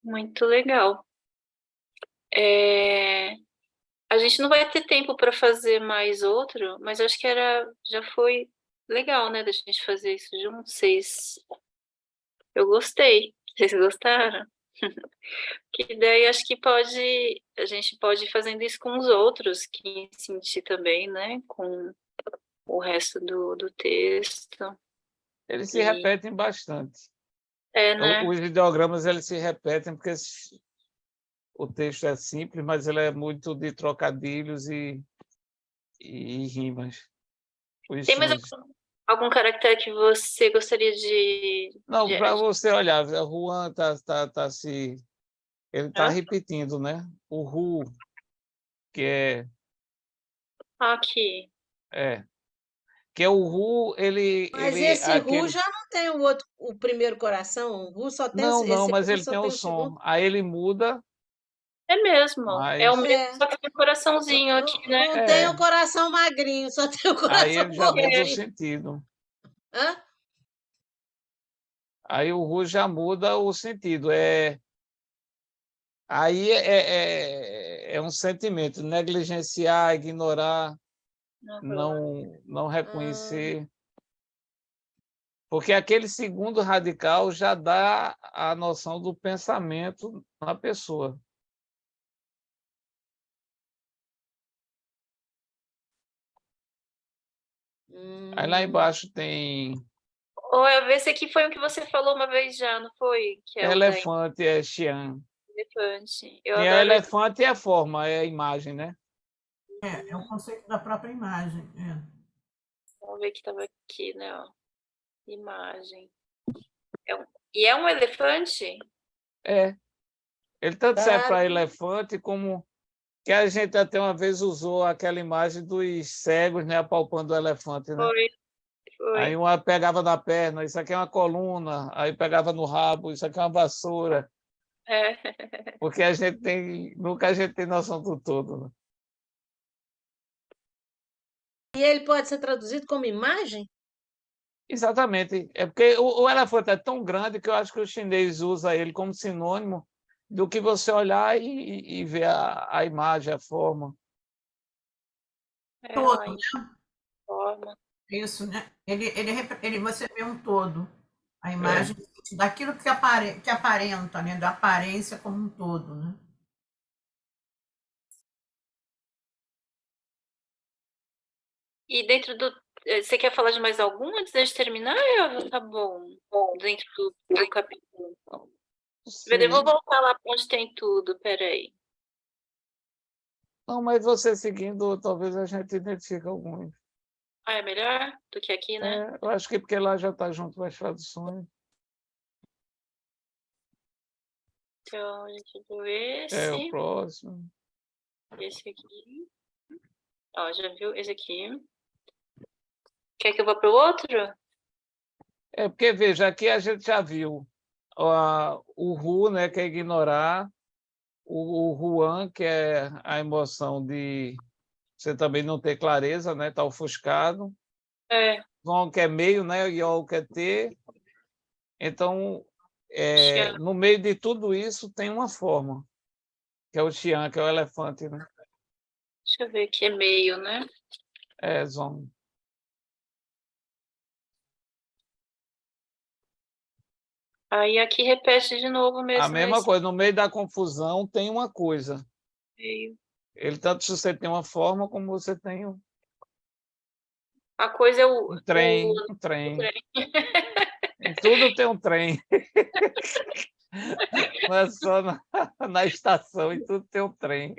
Muito legal. É, a gente não vai ter tempo para fazer mais outro, mas acho que já foi legal, né, da gente fazer isso juntos. Eu gostei. Vocês gostaram? Que daí acho que a gente pode ir fazendo isso com os outros, que sentir também, né, com o resto do texto. eles se E, repetem bastante. né? Os ideogramas eles se repetem porque o texto é simples, mas ele é muito de trocadilhos e rimas. Tem mais algum caractere que você gostaria Não, para de... você olhar, o Juan ele está Hã? repetindo, né? O Ru, que Aqui. é, que é o Ru, Mas ele esse Ru aquele já não tem o outro, o primeiro coração. O Ru só tem não, esse mas Ru ele só tem o tem o segundo. som. Aí ele muda, É mesmo. É o mas mesmo, É, só que tem um coraçãozinho aqui, né? não tem o é, coração magrinho, só tem o aí coração ele já muda o gordinho. sentido. Hã? Aí o Ru já muda o sentido. Aí é um sentimento, negligenciar, ignorar, Uhum. não Hum, reconhecer, porque aquele segundo radical já dá a noção do pensamento na pessoa. Aí lá hum. embaixo tem Ou esse aqui foi o que você falou uma vez já, não foi? Que é o da elefante, é Xian. elefante. Eu Tem a adoro esse. elefante e a forma, é a imagem, né? É o conceito da própria imagem. Vamos ver que estava aqui, né? Ó. Imagem. E é um elefante? É. Ele tanto serve Tá. para elefante como que a gente até uma vez usou aquela imagem dos cegos, né, apalpando o elefante, né? Foi, Aí foi. uma pegava na perna, isso aqui é uma coluna, aí pegava no rabo, isso aqui é uma vassoura, É. porque nunca a gente tem noção do todo, né? E ele pode ser traduzido como imagem? Exatamente, é porque o elefante é tão grande que eu acho que o chinês usa ele como sinônimo do que você olhar e ver a imagem, a forma. É, Todo, ó, forma. isso, né? Você vê um todo, a É. imagem daquilo que aparenta, né? Da aparência como um todo, né? E dentro do. Você quer falar de mais algum antes de terminar? Tá bom. Dentro do capítulo. Eu vou Sim. voltar lá onde tem tudo, peraí. Não, mas você seguindo, talvez a gente identifique alguns. Ah, é melhor do que aqui, né? Eu acho que porque lá já está junto com as traduções. Então, a gente viu É o esse, próximo. esse aqui. Ó, já viu esse aqui. Quer que eu vá pro outro? É porque, veja, aqui a gente já viu o Ru, né, que é ignorar, o Juan, que é a emoção de você também não ter clareza, né? Tá ofuscado. É, Vão que é meio, né? O Iol que é ter. Então, Xian. no meio de tudo isso tem uma forma, que é o Xian, que é o elefante, né? Deixa eu ver aqui, é meio, né? É, Zon. Aí aqui repete de novo A mesmo, né? mesma Esse coisa, no meio da confusão tem uma coisa. meio. Ele tanto se você tem uma forma como você tem A coisa é um o trem, um trem. trem. Em tudo tem um trem. Não é só na estação, em tudo tem um trem.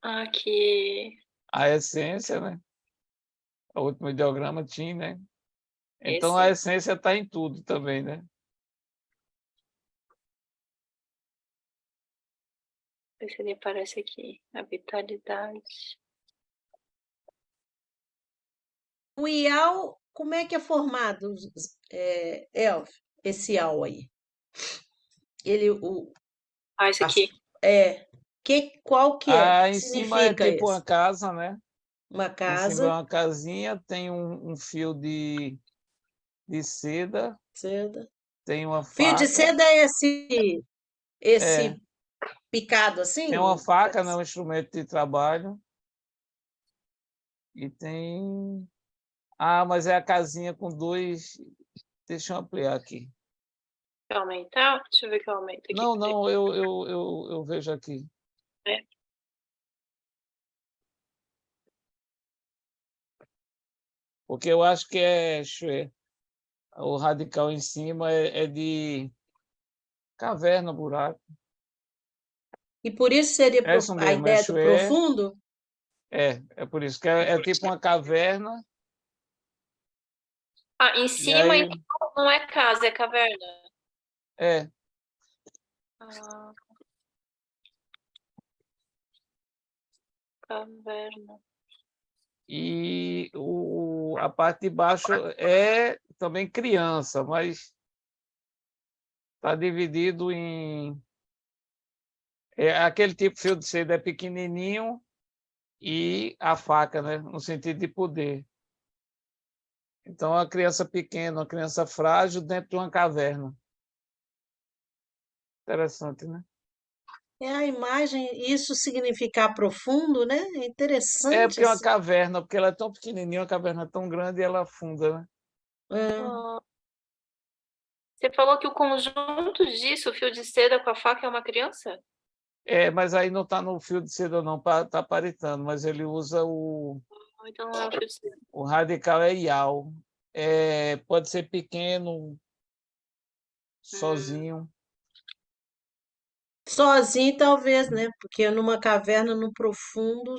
Aqui, A essência, né? O último ideograma tinha, né? Então a esse. essência está em tudo também, né? Ver se ele aparece aqui. A vitalidade. O IAL, como é que é formado, Elf, esse IAL aí? Ele, Ah, esse aqui. qual que é? O Ah, que em cima é significa tipo uma esse? casa, né? Uma Em cima é casa, uma casinha, tem um fio de seda, seda. tem uma Fio de faca. seda é É, esse picado assim? tem uma faca, né? Um instrumento de trabalho. E tem. Ah, mas é a casinha com dois. Deixa eu ampliar aqui. Quer aumentar? Deixa eu ver que eu aumento aqui. Não, não, eu vejo aqui. É. Porque eu acho que o radical em cima é de caverna, buraco. E por isso seria É isso a mesmo, é ideia do Xuê. profundo? É por isso que é tipo uma caverna. Ah, em E cima, aí, então, não é casa, é caverna. é. Ah, caverna. E a parte de baixo é também criança, mas está dividido em. É aquele tipo de fio de seda é pequenininho e a faca, né? No sentido de poder. Então, a criança pequena, uma criança frágil dentro de uma caverna. Interessante, né? É a imagem, isso significar profundo, né? É É interessante porque é uma esse. caverna, porque ela é tão pequenininha, uma caverna é tão grande e ela afunda, né? É. Ah, você falou que o conjunto disso, o fio de seda com a faca, é uma criança? É, mas aí não está no fio de seda, não, está paritando, mas ele usa Ah, então não é o fio de seda. o radical é ial. É, pode ser pequeno, Hum, sozinho. Sozinho, talvez, né? Porque numa caverna no profundo,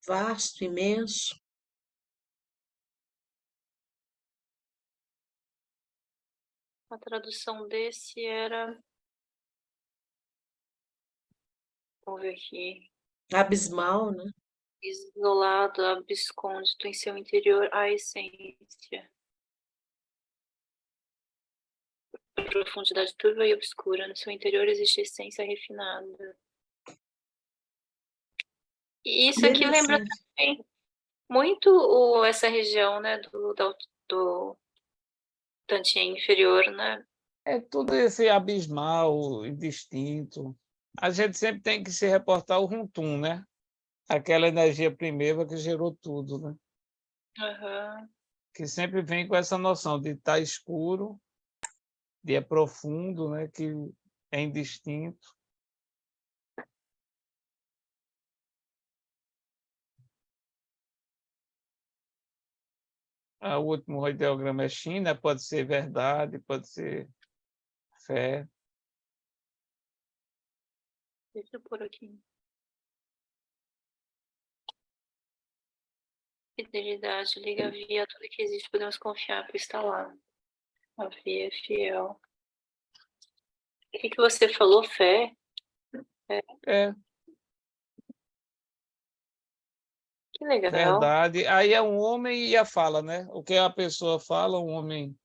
vasto, imenso. a tradução desse era. Vamos ver aqui. Abismal, né? Isolado, abscôndito em seu interior a essência. Profundidade turva e obscura. No seu interior existe essência refinada. E isso aqui lembra Interessante. também muito essa região, né, do Tantien inferior, né? É tudo esse abismal, indistinto. A gente sempre tem que se reportar ao Runtum, né? Aquela energia primeira que gerou tudo, né? Aham. Que sempre vem com essa noção de estar escuro, de é profundo, né? Que é indistinto. O último ideograma é China, pode ser verdade, pode ser fé. Deixa eu pôr aqui. Fidelidade, liga a via, tudo que existe podemos confiar, por estar lá. A via é fiel. O que você falou? Fé? É, Que legal. Verdade. Aí é um homem e a fala, né? O que a pessoa fala, um homem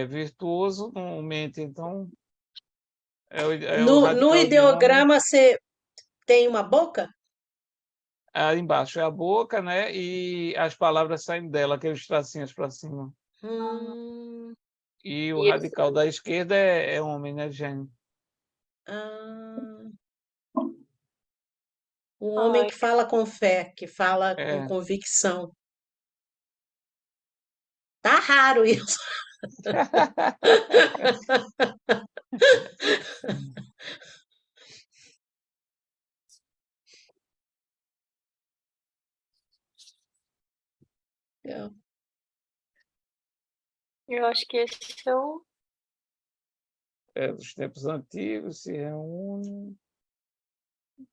virtuoso não mente. Então, é o No radical de homem. ideograma você tem uma boca? Aí embaixo é a boca, né? E as palavras saem dela, aqueles tracinhos para cima. Hum, E o E esse, radical da esquerda é homem, né, gênio? ah, um homem ai, que fala com fé, que fala com É. convicção. Tá raro isso. eu acho que esse é o. Dos tempos antigos se reúne.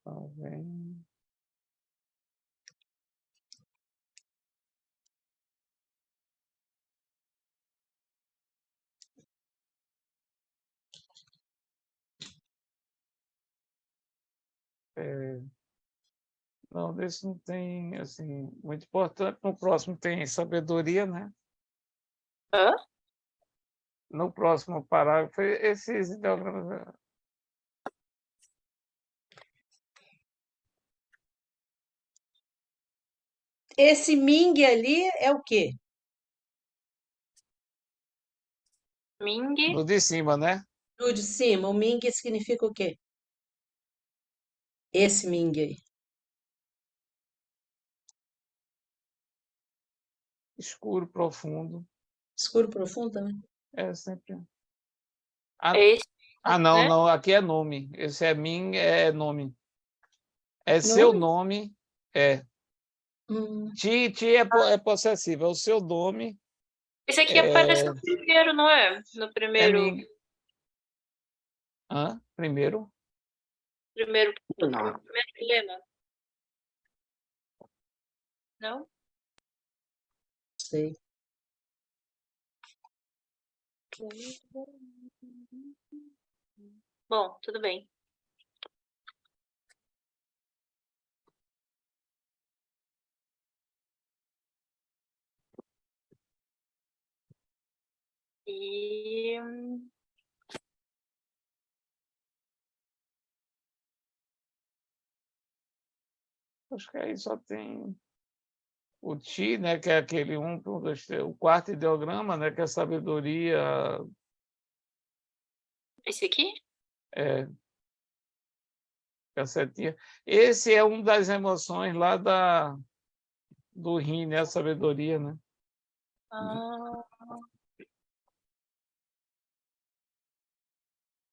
Talvez. Não, desse não tem, assim, muito importante. No próximo tem sabedoria, né? Hã? No próximo parágrafo, esses ideogramas. Esse Ming ali é o quê? Ming. Do de cima, né? O de cima. O Ming significa o quê? Esse Ming aí. Escuro, profundo. Escuro profundo, né? É sempre. Ah, É esse, não, né? não. Aqui é nome. Esse é mim, é nome. É seu Nome? nome. É. Hum, Ti é possessivo. É o seu nome. Esse aqui aparece É, no primeiro, não é? No é primeiro, mim. Primeiro. primeiro lema, não? sei. Bom, tudo bem. E Acho que aí só tem o Ti, né? Que é aquele um, dois, três, o quarto ideograma, né? Que é a sabedoria. esse aqui? É, cacetinha. Esse é um das emoções lá do rim, né? A sabedoria, né? Ah,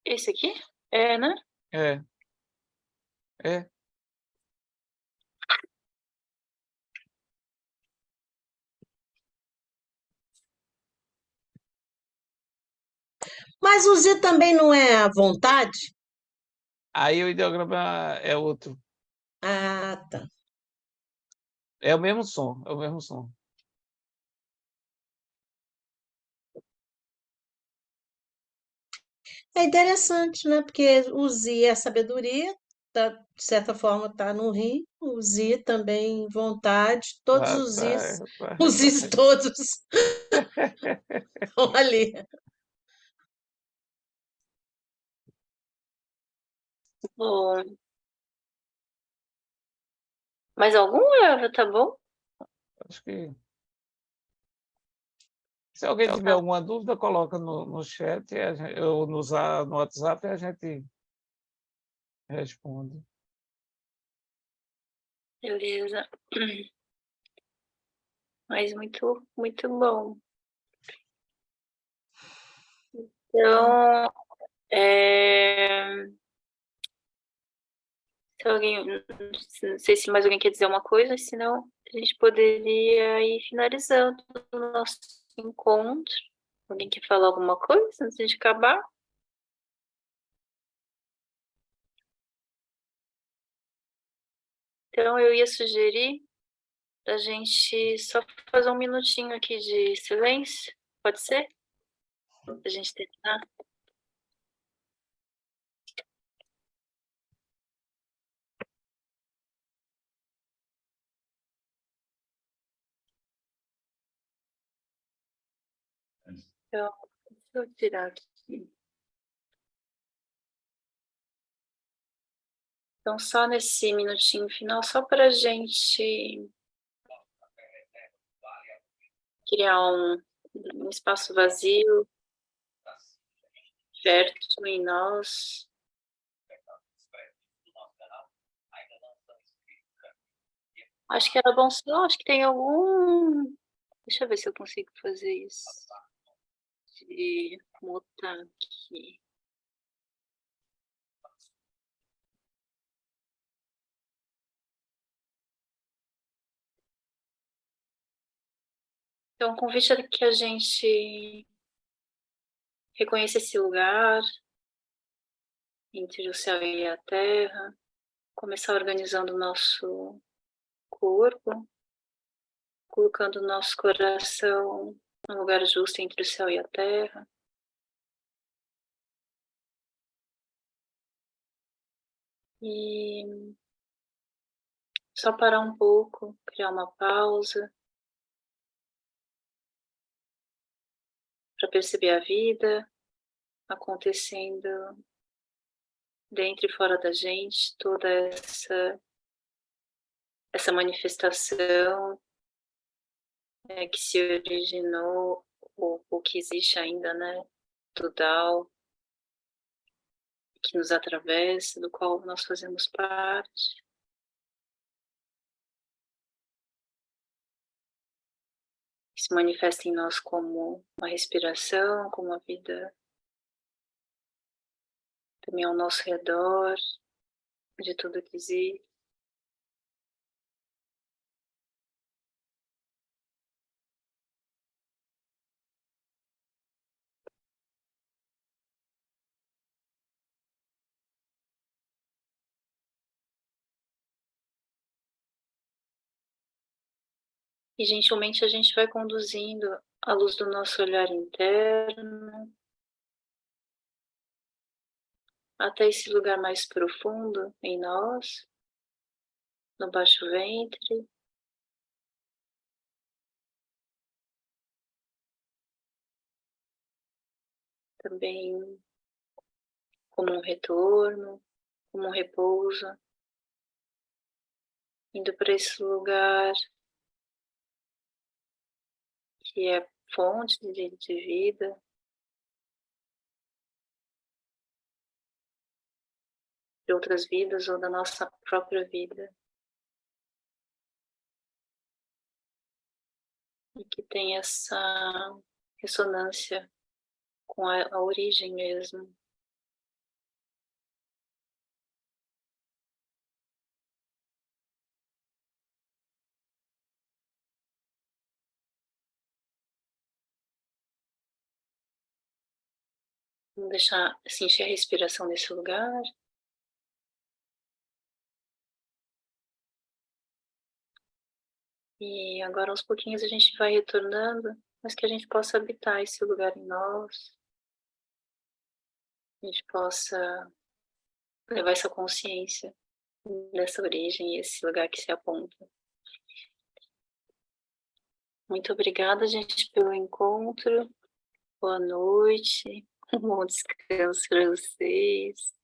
esse aqui? É, né? É, é. Mas o Z também não é à vontade? Aí o ideograma é outro. Ah, tá. É o mesmo som, é o mesmo som. É interessante, né? Porque o Z é sabedoria, tá, de certa forma está no rim, o Z também vontade, todos Tá, os Is, tá, tá, os tá. Is todos estão ali. Bom, mais algum, Eva? Tá bom? Acho que se alguém tiver alguma dúvida, coloca no chat ou no WhatsApp e a gente responde. Beleza. Mas muito, muito bom. Então, se alguém, não sei se mais alguém quer dizer uma coisa, senão a gente poderia ir finalizando o nosso encontro. Alguém quer falar alguma coisa antes de acabar? Então, eu ia sugerir a gente só fazer um minutinho aqui de silêncio, pode ser? A gente terminar. Então, deixa eu tirar aqui. Então, só nesse minutinho final, só para a gente criar um espaço vazio, perto em nós. Acho que era bom só, acho que tem algum... Deixa eu ver se eu consigo fazer isso. De mutar aqui. Então, o convite é que a gente reconheça esse lugar entre o céu e a terra, começar organizando o nosso corpo, colocando o nosso coração no lugar justo entre o céu e a terra. E só parar um pouco, criar uma pausa para perceber a vida acontecendo dentro e fora da gente, toda essa manifestação que se originou, ou que existe ainda, né, do Tao, que nos atravessa, do qual nós fazemos parte. Que se manifesta em nós como uma respiração, como a vida também ao nosso redor, de tudo que existe. E gentilmente a gente vai conduzindo a luz do nosso olhar interno até esse lugar mais profundo em nós, no baixo ventre. Também como um retorno, como um repouso, indo para esse lugar que é fonte de vida, de outras vidas ou da nossa própria vida. E que tem essa ressonância com a origem mesmo. Vamos deixar sentir a respiração nesse lugar. E agora aos pouquinhos a gente vai retornando, mas que a gente possa habitar esse lugar em nós. A gente possa levar essa consciência dessa origem e esse lugar que se aponta. Muito obrigada, gente, pelo encontro. Boa noite. Um bom descanso para vocês.